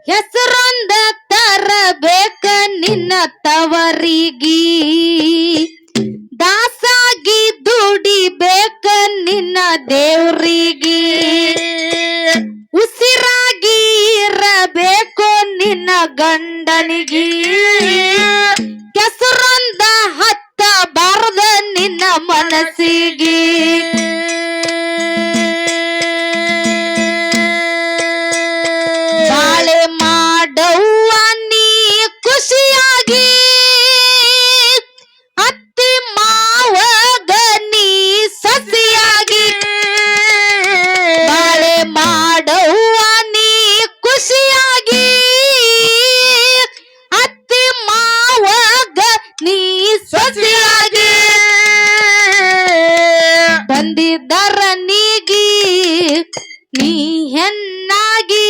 ಹೆಸರೊಂದ ತರಬೇಕ ನಿನ್ನ ತವರಿಗಿ ದಾಸಾಗಿ ದುಡಿಬೇಕ ನಿನ್ನ ದೇವ್ರಿಗಿ ಉಸಿರಾಗಿ ಇರಬೇಕು ನಿನ್ನ ಗಂಡನಿಗಿ ಕೆಸರೊಂದ ಹತ್ತ ಬಾರದ ನಿನ್ನ ಮನಸ್ಸಿಗೆ ಬಾಳೆ ಮಾಡವ್ವ ನೀ ಖುಷಿಯಾಗಿ ಅತ್ತಿ ಮಾವಗ ನೀ ಸಸಿಯಾಗಿ ಬಾಳೆ ಮಾಡವ್ವ ನೀ ಖುಷಿಯಾಗಿ ಅತ್ತಿ ಮಾವಗ ನೀ ಸಸಿಯಾಗಿ ಬಂದಿದ್ದರ ನೀಗಿ ನೀ ಹೆಣ್ಣಾಗಿ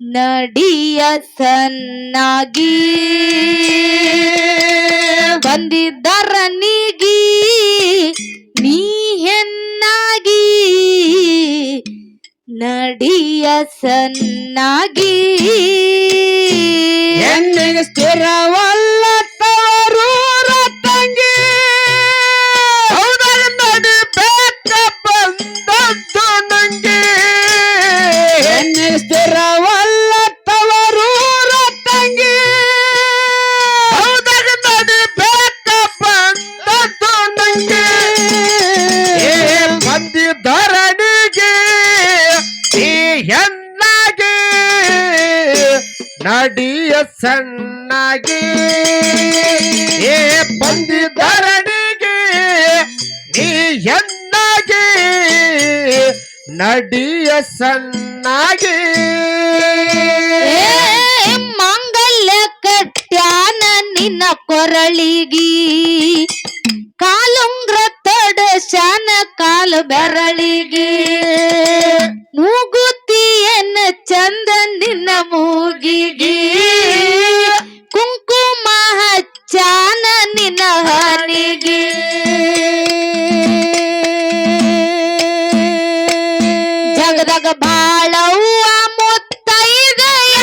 ನಡಿಯ ಸನ್ನಾಗಿ ಬಂದಿದ್ದರ ನೀಗಿ ನೀ ಹೆಣ್ಣಾಗಿ ನಡಿಯ ಸನ್ನಾಗಿ ಹೆಣ್ಣಿಗೆ ಸ್ಥಿರವಲ್ಲ ತವರೂರ ತಂಗಿ ಹೌದಲ್ಲ ನಡಿಬೇಕ ಬಂದದ್ದು ನಂಗೆ ಹೆಣ್ಣಿಗೆ ಸ್ಥಿರವಲ್ಲ ತವರೂರ ತಂಗಿ ಹೌದಾಗ ನಡಿಬೇಕ ಬಂದದ್ದು ನಂಗೆ ಬಂದಿದ್ದರನಿಗೆ ಈ ಹೆಣ್ಣಾಗಿ ನಡಿಯ ಸಣ್ಣಾಗಿ ಬಂದಿದ್ದರನಿಗೆ ನೀ ಹೆಣ್ಣಾಗಿ ನಡಿಯ ಸಣ್ಣಾಗಿ ಮಾಂಗಲ್ಯ ಕಟ್ಯಾನ ನಿನ್ನ ಕೊರಳಿಗಿ ಕಾಲುಂಗ್ರ ತೊಡಶಾನ ಕಾಲು ಬೆರಳಿಗಿ ಮೂಗುತಿಯನ್ನ ಚಂದ ನಿನ್ನ ಮೂಗಿಗಿ ಕುಂಕುಮ ಹಚ್ಚಾನ ನಿನ್ನ ಹನಿಗಿ ಜಗದಾಗ ಬಾಳವ್ವ ಮುತ್ತೈದೆಯಾಗಿ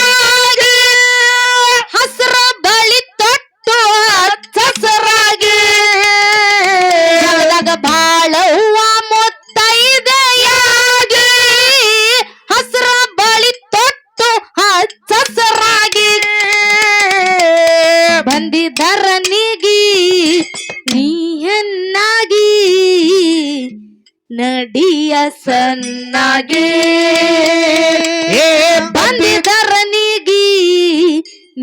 ಹಸ್ರ ಬಳಿ ತೊಟ್ಟು ಹಸರಾಗಿ ಜಗದಾಗ ಬಾಳವ್ವ ಮುತ್ತೈದೆಯಾಗಿ ಹಸ್ರ ಬಳಿ ತೊಟ್ಟು ಹಸರಾಗಿ ಬಂದಿದ್ದರ ನೀಗಿ ನೀ ಹೆಣ್ಣಾಗಿ ನಡಿಯ ಸನ್ನಾಗಿ ಬಂದಿದ್ದರ ನೀಗಿ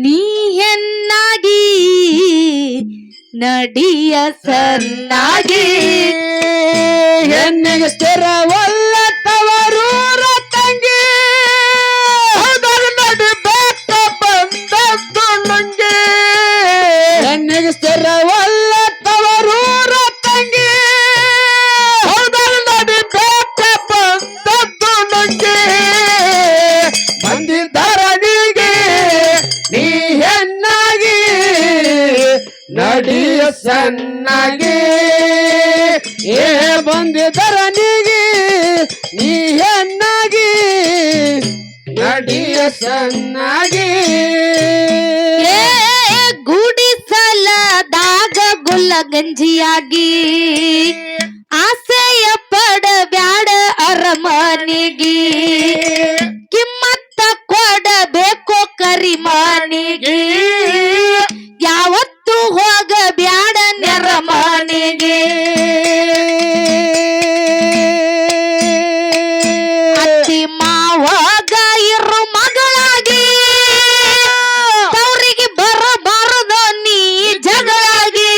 ನೀ ಹೆಣ್ಣಾಗಿ ನಡಿಯ ಸನ್ನಾಗಿ ಹೆಣ್ಣಿಗೆ ಸ್ಥಿರವಲ್ಲ ತವರೂರ ತಂಗಿ ಹೌದಾಗ ನಡಿಬೇಕ ಬಂದದ್ದು ನಂಗೆ ಹೆಣ್ಣಿಗೆ ಸ್ಥಿರವಲ್ಲ ತವರೂರ ತಂಗಿ ಹೌದಾಗ ನಡಿಬೇಕ ಬಂದದ್ದು ನಂಗೆ ಬಂದಿದ್ದರನಿಗೆ ನೀ ಹೆಣ್ಣಾಗಿ ನಡಿಯ ಸಣ್ಣಾಗಿ ಬಂದಿದ್ದರನಿಗೆ ನೀ ಹೆಣ್ಣಾಗಿ ನಡಿಯ ಸಣ್ಣಾಗಿ ಗುಡಿಸಲದಾಗ ಗುಲ್ಲ ಗಂಜಿಯಾಗಿ ಆಸೆಯ ಪಡಬ್ಯಾಡ ಅರಮನೆಗೆ ಕಿಮ್ಮತ್ತ ಕೊಡಬೇಕು ಕರಿಮನೆಗೆ ಯಾವತ್ತು ಹೋಗಬ್ಯಾಡ ನೆರಮನೆಗೆ ಅತ್ತಿ ಮಾವಗ ಇರು ಮಗಳಾಗಿ ತವರಿಗೆ ಬರಬಾರದು ನೀ ಜಗಳಾಗಿ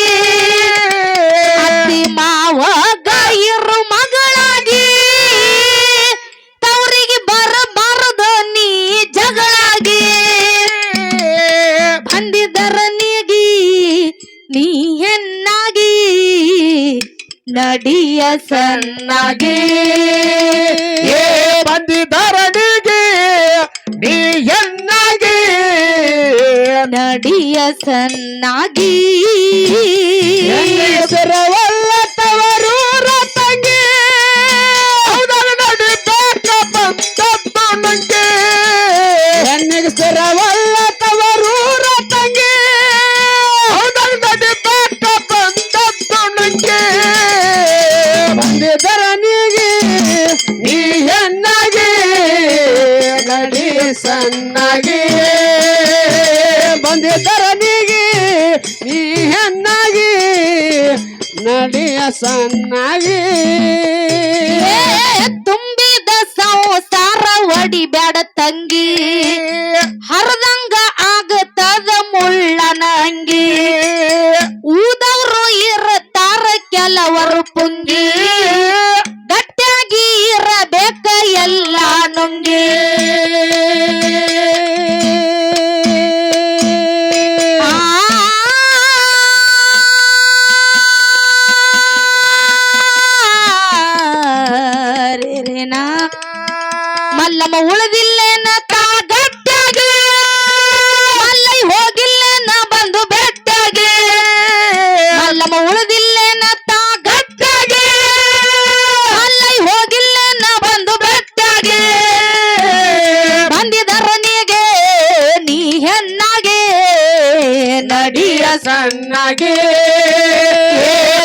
ಅತ್ತಿ ಮಾವಗ ಇರು ಮಗಳಾಗಿ ತವರಿಗೆ ಬರಬಾರದು ನೀ ಜಗಳಾಗಿ ಬಂದಿದ್ದರ ನೀಗಿ ನೀ ಹೆಣ್ಣಾಗಿ ನಡಿಯ ಸನ್ನಾಗಿ ಬಂದಿದ್ದರನಿಗೆ ನೀ ಹೆಣ್ಣಾಗಿ ನಡಿಯ ಸನ್ನಾಗಿ ಹೆಸರವಲ್ಲ ತವರೂರ ತಂಗಿ ಹೌದಾಗ ನಡಿಬೇಕ ಬಂದದ್ದು ನಂಗೆ ನಡಿ ಸಣ್ಣಾಗಿ ಬಂದಿದ್ದರ ನೀಗಿ ನೀ ಹೆಣ್ಣಾಗಿ ನಡಿಯ ಸಣ್ಣಾಗಿ ತುಂಬಿದ ಸಂಸಾರ ಒಡಿಬ್ಯಾಡ ತಂಗಿ ಹರದಂಗ ಆಗತದ ಮುಳ್ಳನ ಅಂಗಿ ಊದವ್ರು ಇರತಾರ ಕೆಲವರು ಪುಂಗಿ ಗಟ್ಟಿಯಾಗಿ ಇರಬೇಕ ಎಲ್ಲ ನುಂಗಿ ಮಲ್ಲಮ್ಮ ಉಳಿದಿಲ್ಲೇನ ತಾ ಗಟ್ಟಾಗಿ ಮಲ್ಲೈ ಹೋಗಿಲ್ಲೇನ ಬಂದು ಬೆಟ್ಟಾಗಿ ಮಲ್ಲಮ್ಮ ಉಳಿದಿಲ್ಲೇನ ತಾ ಗಟ್ಟಾಗಿ ಮಲ್ಲೈ ಹೋಗಿಲ್ಲೇನ ಬಂದು ಬೆಟ್ಟಾಗಿ ಬಂದಿದರನಿಗೆ ನೀ ಹೆಣ್ಣಾಗೆ ನಡಿಯ ಸಣ್ಣಾಗಿ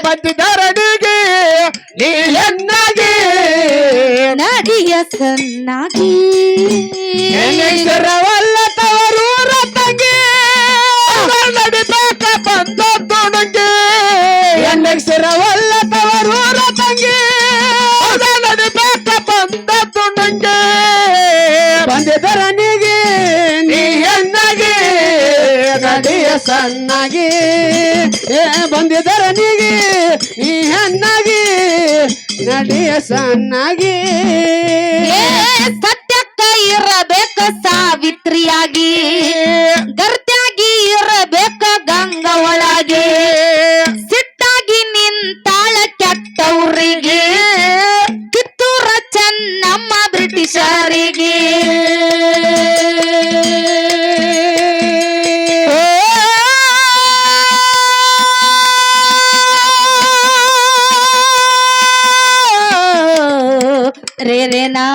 ಬಂದಿದ್ದರನಿಗೆ ನೀ ಹೆಣ್ಣಾಗಿ ನಡಿಯ ಸಣ್ಣಾಗಿ ಹೆಣ್ಣೆಸರವಲ್ಲ ತವರೂರ ತಂಗಿ ನಡಿಬೇಕ ಬಂದ ತುಣಂಗಿ ಹೆಣ್ಣೆಸರವಲ್ಲ ತವರೂರ ತಂಗಿ ನಡಿಬೇಕ ಬಂದ ತುಣಂಗಿ ಬಂದಿದ್ದರನಿಗೆ ನೀ ಹೆಣ್ಣಾಗಿ ನಡಿಯ ಸಣ್ಣಾಗಿ ಬಂದಿದ್ದರನಿಗೆ ನೀ ಹೆಣ್ಣಾಗಿ ನಡಿಯ ಸಣ್ಣಾಗಿ ಸತ್ಯಕ್ಕ ಇರಬೇಕ ಸಾವಿತ್ರಿಯಾಗಿ ಗರ್ತ್ಯಾಗಿ ಇರಬೇಕ ಗಂಗ ಒಳಗೆ ಸಿಟ್ಟಾಗಿ ನಿಂತಾಳ ಕೆಟ್ಟವ್ರಿಗೆ ಕಿತ್ತೂರ ಚೆನ್ನಮ್ಮ ಬ್ರಿಟಿಷರಿಗೆ ರೇರೇನಾ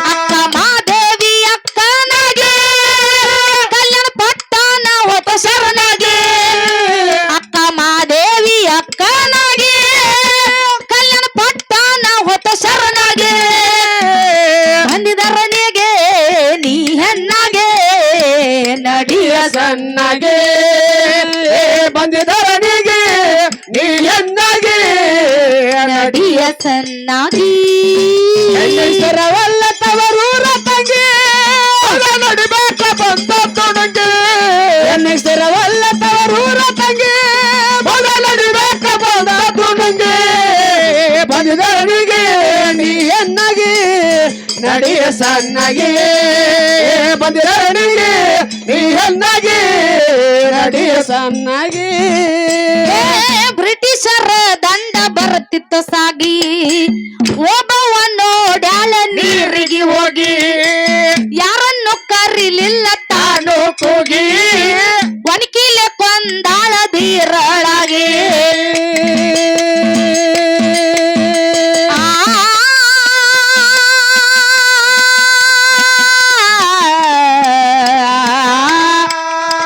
ಅಕ್ಕ ಮಾದೇವಿ ಅಕ್ಕನಾಗೆ ಕಲ್ಯಾಣ ಪಟ್ಟಣ ಹೋತ ಶರಣಾಗೆ ಅಕ್ಕ ಮಾದೇವಿ ಅಕ್ಕನಾಗೆ ಕಲ್ಯಾಣ ಪಟ್ಟಣ ಹೋತ ಶರಣಾಗೆ ಬಂದಿದರನಿಗೆ ನೀ ಹೆಣ್ಣಾಗೆ ನಡಿಯ ಸಣ್ಣಾಗೆ ಬಂದಿದ್ದರನಿಗೆ ನೀ ಹೆಣ್ಣಾಗಿ ನಡಿಯ ಸಣ್ಣಾಗಿ ಹೆಣ್ಣೆಸರವಲ್ಲ ತವರೂರ ತಂಗಿ ನಡಿಬೇಕ ಬಂದ ತುಣಂಗಿ ಹೆಣ್ಣೆಸರವಲ್ಲ ತವರೂರ ತಂಗಿ ನಡಿಬೇಕ ಬಂದ ತುಣಂಗಿ ಬಂದಿದ್ದರನಿಗೆ ನೀ ಹೆಣ್ಣಾಗಿ ನಡಿಯ ಸಣ್ಣಾಗಿ ಬಂದಿದ್ದರನಿಗೆ ನೀ ಹೆಣ್ಣಾಗಿ ನಡಿಯ ಸಣ್ಣಾಗಿ ಬ್ರಿಟಿಷರ ದಂಡ ಬರುತ್ತಿತ್ತು ಸಾಗಿ ಒಬ್ಬವ ನೋಡ್ಯಾಳ ನೀರಿಗೆ ಹೋಗಿ ಯಾರನ್ನು ಕರಿಲಿಲ್ಲ ತಾನು ಕೂಗಿ ಒಣಕಿಲೆ ಕೊಂದಾಳ ಧೀರಳಾಗಿ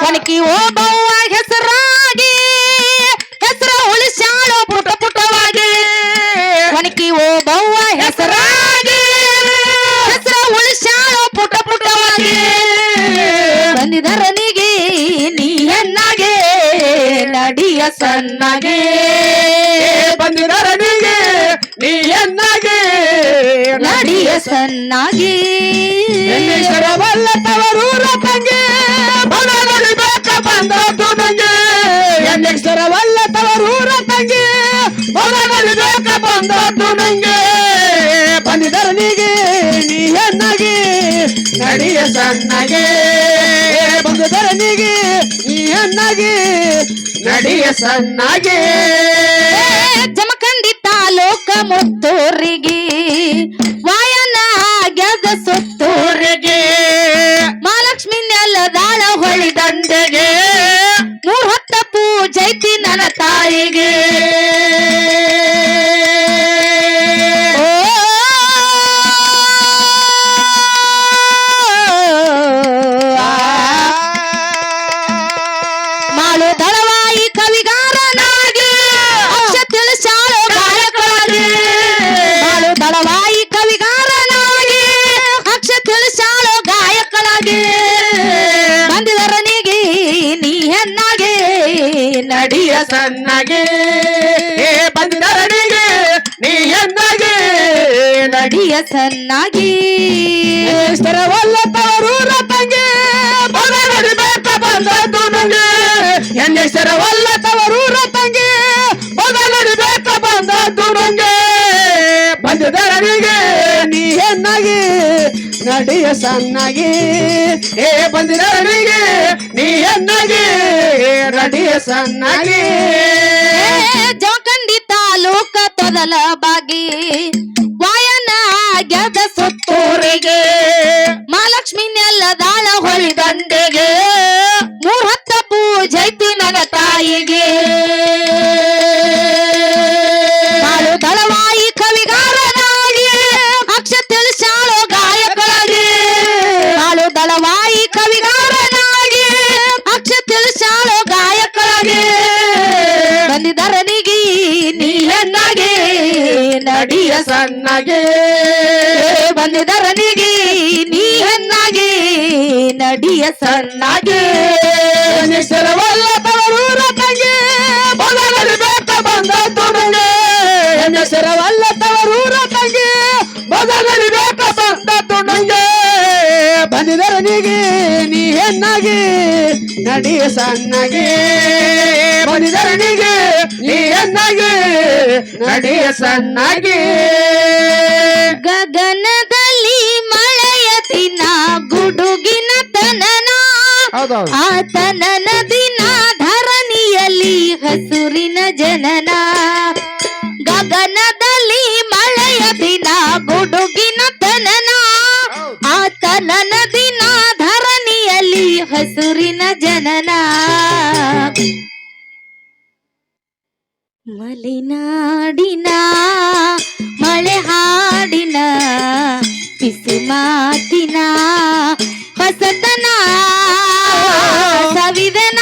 ಒಣಕಿ ಓಬವ್ವ ಹೆಸರಾಗಿ ಹೆಸರ ಉಳಿಸಾಳು ಪುಟ ಪುಟವಾಗಿ ಒಣಕಿ ಓಬವ್ವ ಹೆಸರಾಗಿ ಹೆಸರ ಉಳಿಸಾಳು ಪುಟ ಪುಟವಾಗಿ ಬಂದಿದರನಿಗೆ ನೀ ಹೆಣ್ಣಾಗೆ ನಡಿಯ ಸಣ್ಣಾಗೆ ಬಂದಿದ್ದರನಿಗೆ ನೀ ಹೆಣ್ಣಾಗಿ ನಡಿಯ ಸಣ್ಣಾಗೆ ಹೆಣ್ಣೆಸರವಲ್ಲ ತವರೂರ ತಂಗಿ ನಡಿಬೇಕ ಬಂದ ತುಣಂಗಿ ಹೆಣ್ಣೆಸರವಲ್ಲ ತವರೂರ ತಂಗಿ ನಡಿಬೇಕ ಬಂದ ತುಣಂಗಿ ಬಂದಿದ್ದರನಿಗೆ ನೀ ಹೆಣ್ಣಾಗಿ ನಡಿಯ ಸಣ್ಣಾಗೆ ಬಂದಿದ್ದರನಿಗೆ ನೀ ಹೆಣ್ಣಾಗಿ ನಡಿಯ ಸಣ್ಣಾಗೆ ಜಮಖಂಡಿ ತಾಲೂಕ ಮುತ್ತೂರಿಗೆ ವಾಯನ ಆಗ್ಯದ ಸುತ್ತೂರಿಗೆ ಮಹಾಲಕ್ಷ್ಮಿ ನೆಲದಾಳ ಹೊಳಿ ದಂಡೆಗೆ 3 ಪೂಜೈತಿ ನನ್ನ ತಾಯಿಗೆ ಮಾಳು ದಳವಾಯಿ ಕವಿಗಾರನಾಗಿ ಅಕ್ಷ ತಿಳಿಸಾಳು ಗಾಯಕ ಸಣ್ಣಗೆ ಬಂದಿದರನಿಗೆ ನೀ ಹೆಣ್ಣಾಗಿ ನಡಿಯ ಸನ್ನಾಗಿ ಸ್ಥಿರವಲ್ಲ ತವರೂರ ತಂಗಿ ಬದ ನಡಿಬೇಕ ಬಂದದ್ದು ನಂಗೆ ಎನ್ನೆ ಸ್ಥಿರವಲ್ಲ ತವರೂರ ತಂಗಿ ಬದ ನಡಿಬೇಕ ಬಂದದ್ದು ನಂಗೆ ಬಂದಿದರನಿಗೆ ನೀ ಹೆಣ್ಣಾಗಿ ನಡಿಯ ಸಣ್ಣಗೆ ಬಂದಿದರನಿಗೆ ನೀ ಹೆಣ್ಣಾಗಿ ನಡಿಯ ಸಣ್ಣಗೆ ಜಮಖಂಡಿ ತಾಲೂಕ ತೊದಲ ಬಾಗಿ ವಾಯನ ಆಗ್ಯದ ಸುತ್ತೂರಿಗೆ ಮಹಾಲಕ್ಷ್ಮಿ ನೆಲ್ಲದಾಳ ಹೊಳಿದಂಡೆಗೆ 3 ಪೂಜೈತಿ ನಗ ತಾಯಿಗೆ ಬಾಳು ದಳವಾಯಿ ಕವಿಗಾರನಾಗಿ ಅಕ್ಷ ತಿಳಿಸಾಳೋ ಗಾಯಕರಾಗಿ ಬಾಳು ದಳವಾಯಿ ಕವಿಗಾರನಾಗಿ ಅಕ್ಷ ತಿಳಿಸಾಳೋ ಗಾಯಕರಾಗಿ ಬಂದಿದರನಿಗೆ ನೀ ಹೆಣ್ಣಾಗಿ ನಡಿಯ ಸಣ್ಣಗೆ ಬಂದಿದರನಿಗೆ ನೀ ಹೆಣ್ಣಾಗಿ ನಡಿಯ ಸಣ್ಣಗೆ ಸ್ಥಿರವಲ್ಲ ತವರೂರ ತಂಗಿ ಬದ ನಡಿಬೇಕ ಬಂದದ್ದು ನಂಗೆ ಎನ್ನ ಸ್ಥಿರವಲ್ಲ ತವರೂರ ತಂಗಿ ಬದ ನಡಿಬೇಕ ಬಂದದ್ದು ನಂಗೆ ಬಂದಿದರನಿಗೆ ನೀ ಹೆಣ್ಣಾಗಿ ನಡಿಯ ಸಣ್ಣಗೆ ಬಂದಿದರನಿಗೆ ನೀ ಹೆಣ್ಣಾಗಿ ನಡಿಯ ಸಣ್ಣಗೆ ಗಗನದಲ್ಲಿ ಮಳೆಯ ದಿನ ಗುಡುಗಿನ ತನನ ಹೌದೌದು ಆ ತನನ ದಿನ ಧರಣಿಯಲ್ಲಿ ಹಸುರಿನ ಜನನ ಗಗನದಲ್ಲಿ ಮಳೆಯ ದಿನ ಗುಡುಗಿನ ತನನ ಆ ತನನ ದಿನ ಧರಣಿಯಲ್ಲಿ ಹಸುರಿನ ಜನನ ಮಲೆನಾಡಿನ ಮಳೆ ಹಾಡಿನ ಪಿಸು ಮಾತಿನ ಹೊಸತನ ಸವಿದನ